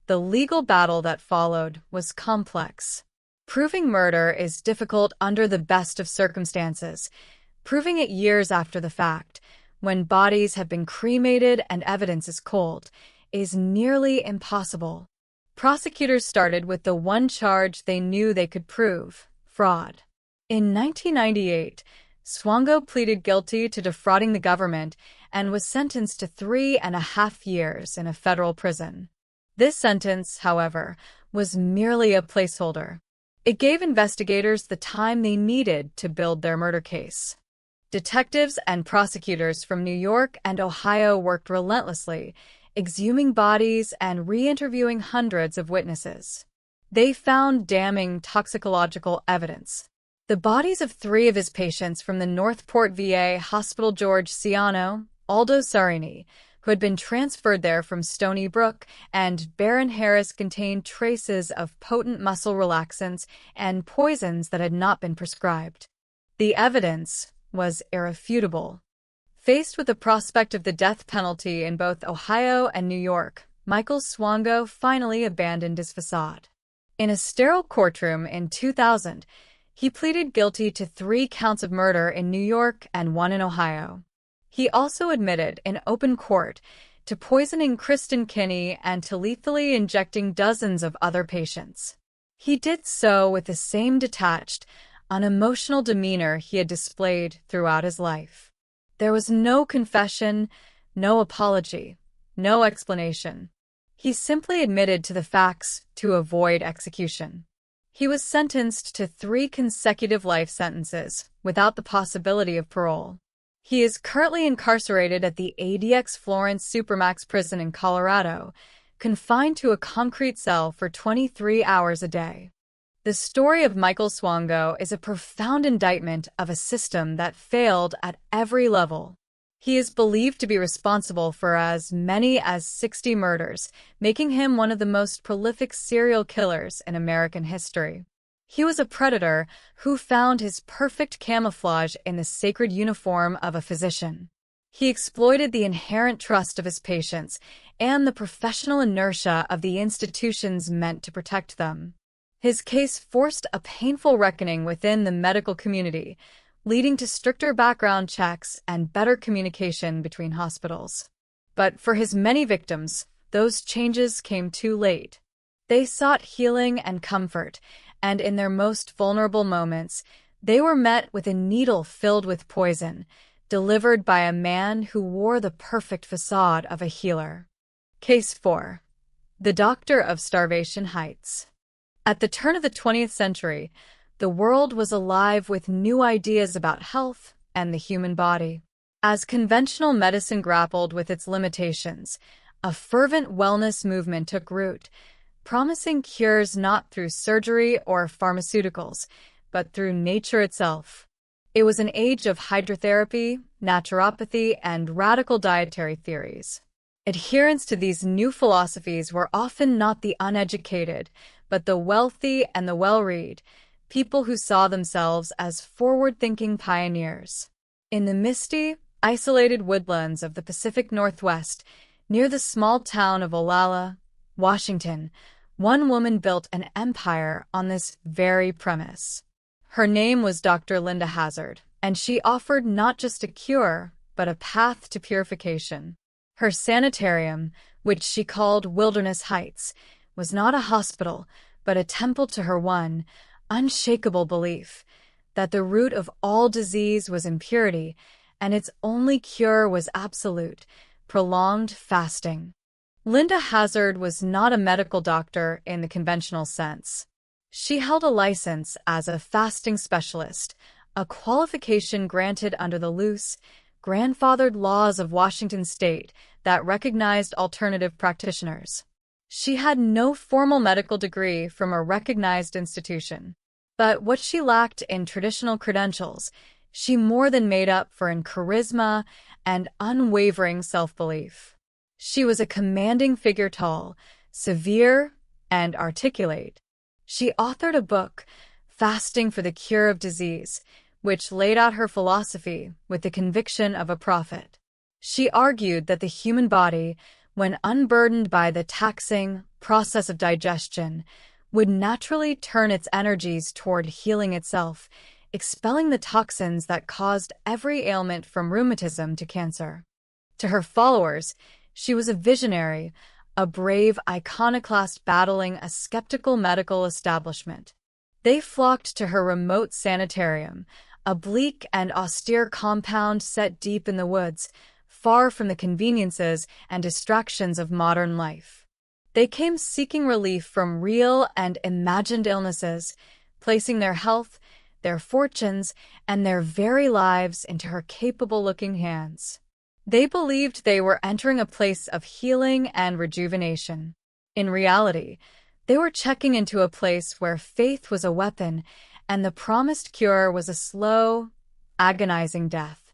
The legal battle that followed was complex. Proving murder is difficult under the best of circumstances. Proving it years after the fact, when bodies have been cremated and evidence is cold, is nearly impossible. Prosecutors started with the one charge they knew they could prove: fraud. In 1998, Swango pleaded guilty to defrauding the government and was sentenced to 3.5 years in a federal prison. This sentence, however, was merely a placeholder. It gave investigators the time they needed to build their murder case. Detectives and prosecutors from New York and Ohio worked relentlessly, exhuming bodies and re-interviewing hundreds of witnesses. They found damning toxicological evidence. The bodies of 3 of his patients from the Northport VA Hospital, George Ciano, Aldo Sarini, who had been transferred there from Stony Brook, and Baron Harris, contained traces of potent muscle relaxants and poisons that had not been prescribed. The evidence was irrefutable. Faced with the prospect of the death penalty in both Ohio and New York, Michael Swango finally abandoned his facade. In a sterile courtroom in 2000, he pleaded guilty to 3 counts of murder in New York and 1 in Ohio. He also admitted in open court to poisoning Kristen Kinney and to lethally injecting dozens of other patients. He did so with the same detached, unemotional demeanor he had displayed throughout his life. There was no confession, no apology, no explanation. He simply admitted to the facts to avoid execution. He was sentenced to 3 consecutive life sentences without the possibility of parole. He is currently incarcerated at the ADX Florence Supermax prison in Colorado, confined to a concrete cell for 23 hours a day. The story of Michael Swango is a profound indictment of a system that failed at every level. He is believed to be responsible for as many as 60 murders, making him one of the most prolific serial killers in American history. He was a predator who found his perfect camouflage in the sacred uniform of a physician. He exploited the inherent trust of his patients and the professional inertia of the institutions meant to protect them. His case forced a painful reckoning within the medical community, leading to stricter background checks and better communication between hospitals. But for his many victims, those changes came too late. They sought healing and comfort, and in their most vulnerable moments, they were met with a needle filled with poison, delivered by a man who wore the perfect facade of a healer. Case 4. The Doctor of Starvation Heights. At the turn of the 20th century, the world was alive with new ideas about health and the human body. As conventional medicine grappled with its limitations, a fervent wellness movement took root, promising cures not through surgery or pharmaceuticals, but through nature itself. It was an age of hydrotherapy, naturopathy, and radical dietary theories. Adherents to these new philosophies were often not the uneducated, but the wealthy and the well-read, people who saw themselves as forward-thinking pioneers. In the misty, isolated woodlands of the Pacific Northwest, near the small town of Olalla, Washington, one woman built an empire on this very premise. Her name was Dr. Linda Hazard, and she offered not just a cure, but a path to purification. Her sanitarium, which she called Wilderness Heights, was not a hospital, but a temple to her one, unshakable belief that the root of all disease was impurity, and its only cure was absolute, prolonged fasting. Linda Hazard was not a medical doctor in the conventional sense. She held a license as a fasting specialist, a qualification granted under the loose, grandfathered laws of Washington state that recognized alternative practitioners. She had no formal medical degree from a recognized institution. But what she lacked in traditional credentials, she more than made up for in charisma and unwavering self-belief. She was a commanding figure, tall, severe, and articulate. She authored a book, Fasting for the Cure of Disease, which laid out her philosophy with the conviction of a prophet. She argued that the human body, when unburdened by the taxing process of digestion, would naturally turn its energies toward healing itself, expelling the toxins that caused every ailment from rheumatism to cancer. To her followers, she was a visionary, a brave iconoclast battling a skeptical medical establishment. They flocked to her remote sanitarium, a bleak and austere compound set deep in the woods, far from the conveniences and distractions of modern life. They came seeking relief from real and imagined illnesses, placing their health, their fortunes, and their very lives into her capable-looking hands. They believed they were entering a place of healing and rejuvenation. In reality, they were checking into a place where faith was a weapon and the promised cure was a slow, agonizing death.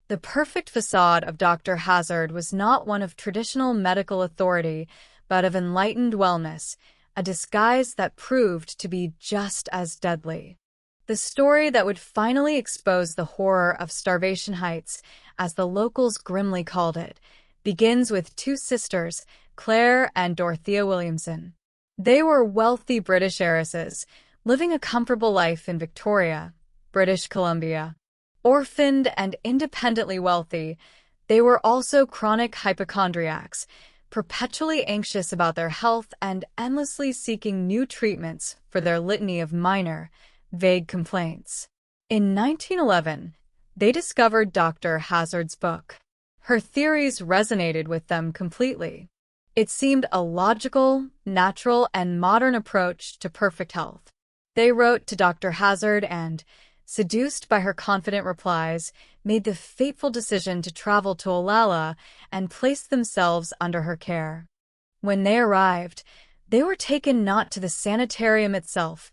The perfect facade of Dr. Hazard was not one of traditional medical authority, but of enlightened wellness, a disguise that proved to be just as deadly. The story that would finally expose the horror of Starvation Heights, as the locals grimly called it, begins with two sisters, Claire and Dorothea Williamson. They were wealthy British heiresses, living a comfortable life in Victoria, British Columbia. Orphaned and independently wealthy, they were also chronic hypochondriacs, perpetually anxious about their health and endlessly seeking new treatments for their litany of minor, vague complaints. In 1911, they discovered Dr. Hazard's book. Her theories resonated with them completely. It seemed a logical, natural, and modern approach to perfect health. They wrote to Dr. Hazard and, seduced by her confident replies, made the fateful decision to travel to Olalla and place themselves under her care. When they arrived, they were taken not to the sanitarium itself,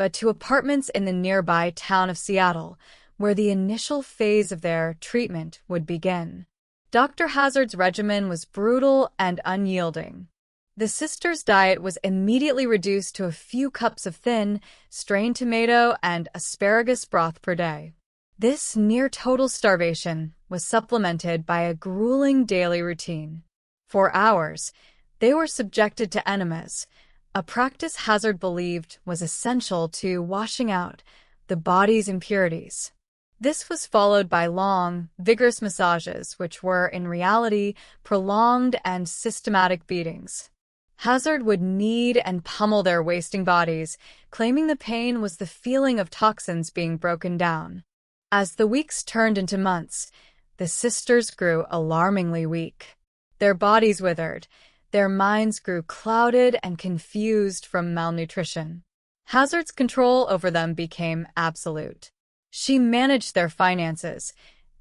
but to apartments in the nearby town of Seattle, where the initial phase of their treatment would begin. Dr. Hazard's regimen was brutal and unyielding. The sisters' diet was immediately reduced to a few cups of thin, strained tomato and asparagus broth per day. This near-total starvation was supplemented by a grueling daily routine. For hours, they were subjected to enemas, a practice Hazard believed was essential to washing out the body's impurities. This was followed by long, vigorous massages, which were, in reality, prolonged and systematic beatings. Hazard would knead and pummel their wasting bodies, claiming the pain was the feeling of toxins being broken down. As the weeks turned into months, the sisters grew alarmingly weak. Their bodies withered, their minds grew clouded and confused from malnutrition. Hazard's control over them became absolute. She managed their finances,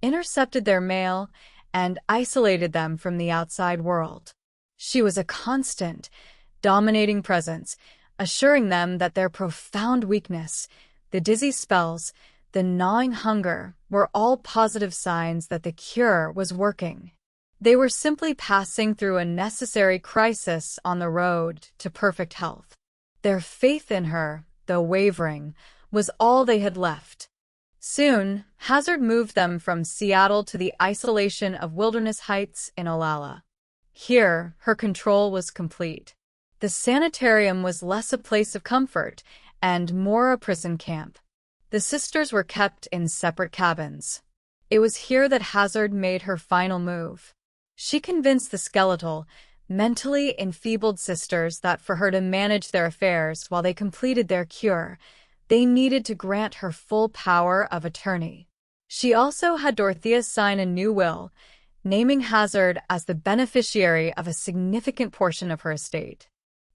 intercepted their mail, and isolated them from the outside world. She was a constant, dominating presence, assuring them that their profound weakness, the dizzy spells, the gnawing hunger were all positive signs that the cure was working. They were simply passing through a necessary crisis on the road to perfect health. Their faith in her, though wavering, was all they had left. Soon, Hazard moved them from Seattle to the isolation of Wilderness Heights in Olalla. Here, her control was complete. The sanitarium was less a place of comfort and more a prison camp. The sisters were kept in separate cabins. It was here that Hazard made her final move. She convinced the skeletal, mentally enfeebled sisters that for her to manage their affairs while they completed their cure, they needed to grant her full power of attorney. She also had Dorothea sign a new will, naming Hazard as the beneficiary of a significant portion of her estate.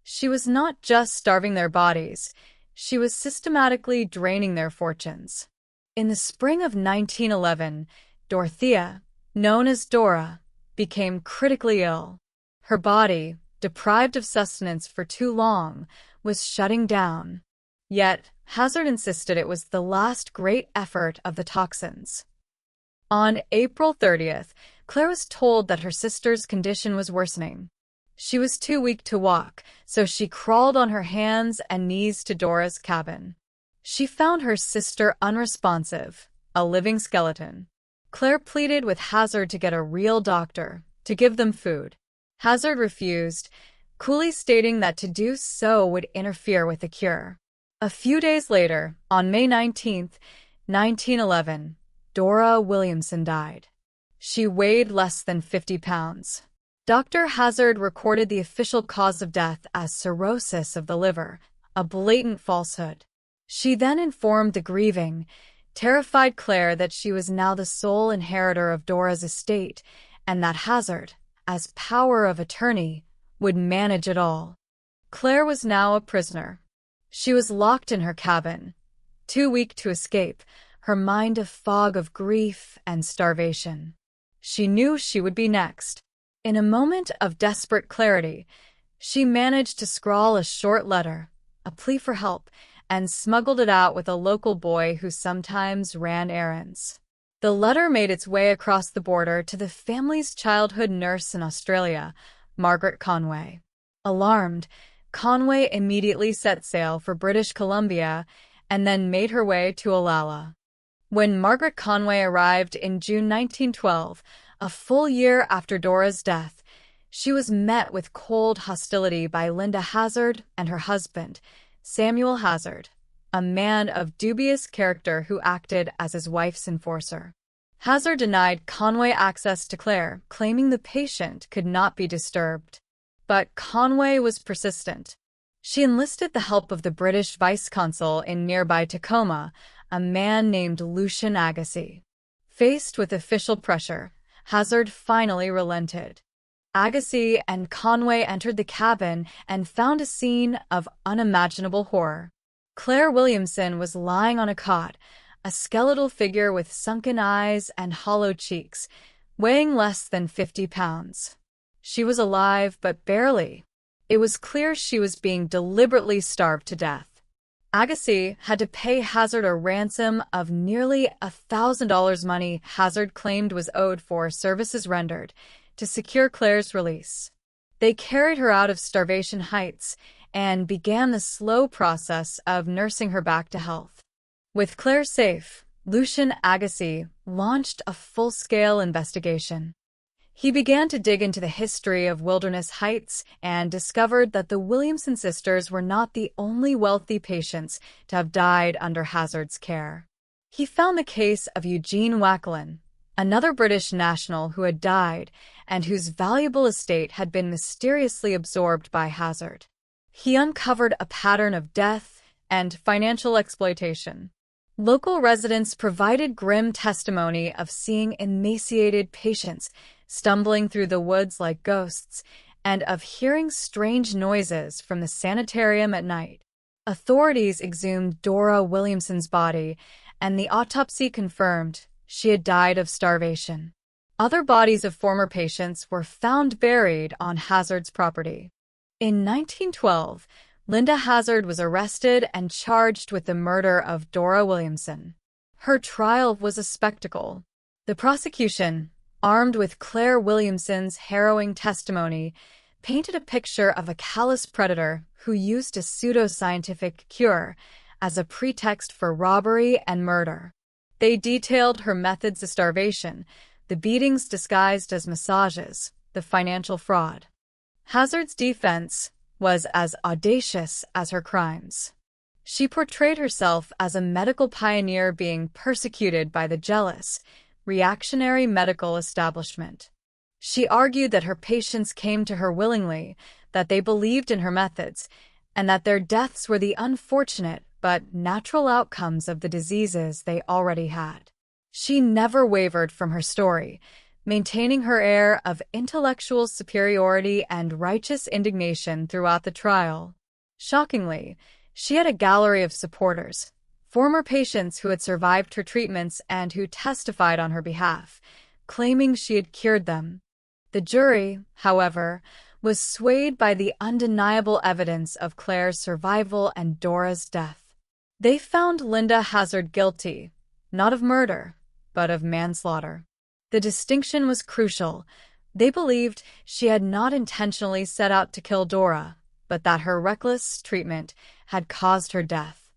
She was not just starving their bodies, she was systematically draining their fortunes. In the spring of 1911, Dorothea, known as Dora, became critically ill. Her body, deprived of sustenance for too long, was shutting down. Yet, Hazard insisted it was the last great effort of the toxins. On April 30th, Claire was told that her sister's condition was worsening. She was too weak to walk, so she crawled on her hands and knees to Dora's cabin. She found her sister unresponsive, a living skeleton. Claire pleaded with Hazard to get a real doctor, to give them food. Hazard refused, coolly stating that to do so would interfere with the cure. A few days later, on May 19, 1911, Dora Williamson died. She weighed less than 50 pounds. Dr. Hazard recorded the official cause of death as cirrhosis of the liver, a blatant falsehood. She then informed the grieving, terrified Claire that she was now the sole inheritor of Dora's estate and that Hazard, as power of attorney, would manage it all. Claire was now a prisoner. She was locked in her cabin, too weak to escape, her mind a fog of grief and starvation. She knew she would be next. In a moment of desperate clarity, she managed to scrawl a short letter, a plea for help, and smuggled it out with a local boy who sometimes ran errands. The letter made its way across the border to the family's childhood nurse in Australia, Margaret Conway. Alarmed, Conway immediately set sail for British Columbia and then made her way to Olalla. When Margaret Conway arrived in June 1912, a full year after Dora's death, she was met with cold hostility by Linda Hazard and her husband, Samuel Hazard, a man of dubious character who acted as his wife's enforcer. Hazard denied Conway access to Claire, claiming the patient could not be disturbed. But Conway was persistent. She enlisted the help of the British vice-consul in nearby Tacoma, a man named Lucian Agassiz. Faced with official pressure, Hazard finally relented. Agassiz and Conway entered the cabin and found a scene of unimaginable horror. Claire Williamson was lying on a cot, a skeletal figure with sunken eyes and hollow cheeks, weighing less than 50 pounds. She was alive, but barely. It was clear she was being deliberately starved to death. Agassiz had to pay Hazard a ransom of nearly $1,000 money Hazard claimed was owed for services rendered to secure Claire's release. They carried her out of Starvation Heights and began the slow process of nursing her back to health. With Claire safe, Lucian Agassiz launched a full-scale investigation. He began to dig into the history of Wilderness Heights and discovered that the Williamson sisters were not the only wealthy patients to have died under Hazard's care. He found the case of Eugene Wakelin, another British national who had died and whose valuable estate had been mysteriously absorbed by Hazard. He uncovered a pattern of death and financial exploitation. Local residents provided grim testimony of seeing emaciated patients stumbling through the woods like ghosts, and of hearing strange noises from the sanitarium at night. Authorities exhumed Dora Williamson's body, and the autopsy confirmed she had died of starvation. Other bodies of former patients were found buried on Hazard's property. In 1912, Linda Hazard was arrested and charged with the murder of Dora Williamson. Her trial was a spectacle. The prosecution, armed with Claire Williamson's harrowing testimony, painted a picture of a callous predator who used a pseudoscientific cure as a pretext for robbery and murder. They detailed her methods of starvation, the beatings disguised as massages, the financial fraud. Hazard's defense was as audacious as her crimes. She portrayed herself as a medical pioneer being persecuted by the jealous, reactionary medical establishment. She argued that her patients came to her willingly, that they believed in her methods, and that their deaths were the unfortunate but natural outcomes of the diseases they already had. She never wavered from her story, maintaining her air of intellectual superiority and righteous indignation throughout the trial. Shockingly, she had a gallery of supporters, former patients who had survived her treatments and who testified on her behalf, claiming she had cured them. The jury, however, was swayed by the undeniable evidence of Claire's survival and Dora's death. They found Linda Hazard guilty, not of murder, but of manslaughter. The distinction was crucial. They believed she had not intentionally set out to kill Dora, but that her reckless treatment had caused her death.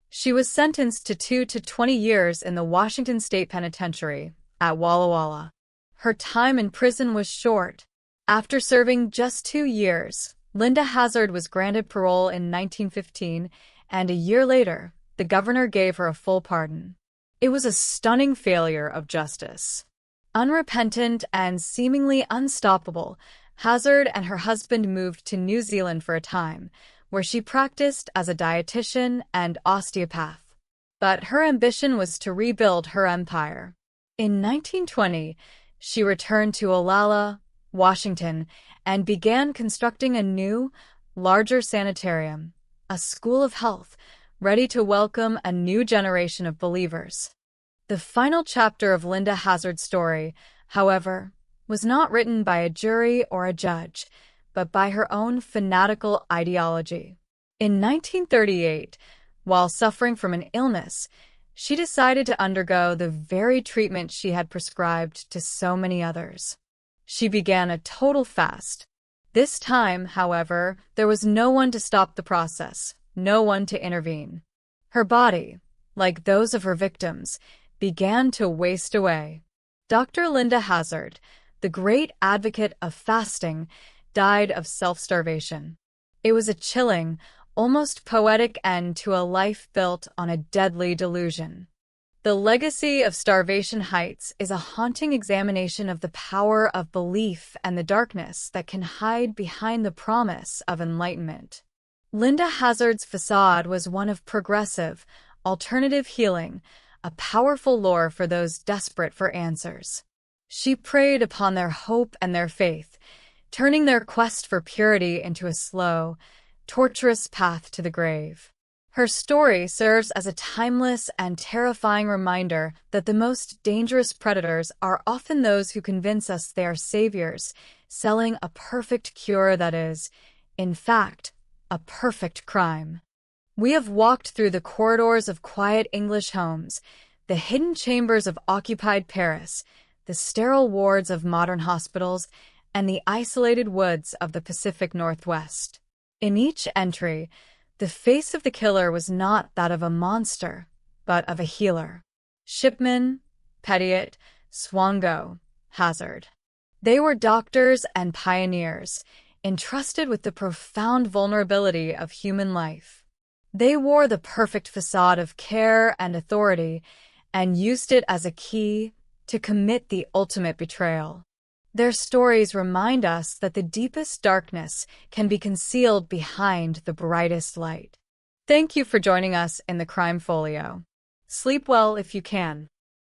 She was sentenced to 2 to 20 years in the Washington State Penitentiary at Walla Walla. Her time in prison was short. After serving just 2 years, Linda Hazard was granted parole in 1915, and a year later, the governor gave her a full pardon. It was a stunning failure of justice. Unrepentant and seemingly unstoppable, Hazard and her husband moved to New Zealand for a time, where she practiced as a dietitian and osteopath. But her ambition was to rebuild her empire. In 1920, she returned to Olalla, Washington, and began constructing a new, larger sanitarium, a school of health, ready to welcome a new generation of believers. The final chapter of Linda Hazard's story, however, was not written by a jury or a judge, but by her own fanatical ideology. In 1938, while suffering from an illness, she decided to undergo the very treatment she had prescribed to so many others. She began a total fast. This time, however, there was no one to stop the process, no one to intervene. Her body, like those of her victims, began to waste away. Dr. Linda Hazard, the great advocate of fasting, died of self-starvation. It was a chilling, almost poetic end to a life built on a deadly delusion. The legacy of Starvation Heights is a haunting examination of the power of belief and the darkness that can hide behind the promise of enlightenment. Linda Hazard's Facade was one of progressive, alternative healing, a powerful lure for those desperate for answers. She preyed upon their hope and their faith, turning their quest for purity into a slow, torturous path to the grave. Her story serves as a timeless and terrifying reminder that the most dangerous predators are often those who convince us they are saviors, selling a perfect cure that is, in fact, a perfect crime. We have walked through the corridors of quiet English homes, the hidden chambers of occupied Paris, the sterile wards of modern hospitals, and the isolated woods of the Pacific Northwest. In each entry, the face of the killer was not that of a monster, but of a healer. Shipman, Petiot, Swango, Hazard. They were doctors and pioneers, entrusted with the profound vulnerability of human life. They wore the perfect facade of care and authority and used it as a key to commit the ultimate betrayal. Their stories remind us that the deepest darkness can be concealed behind the brightest light. Thank you for joining us in the Crime Folio. Sleep well if you can.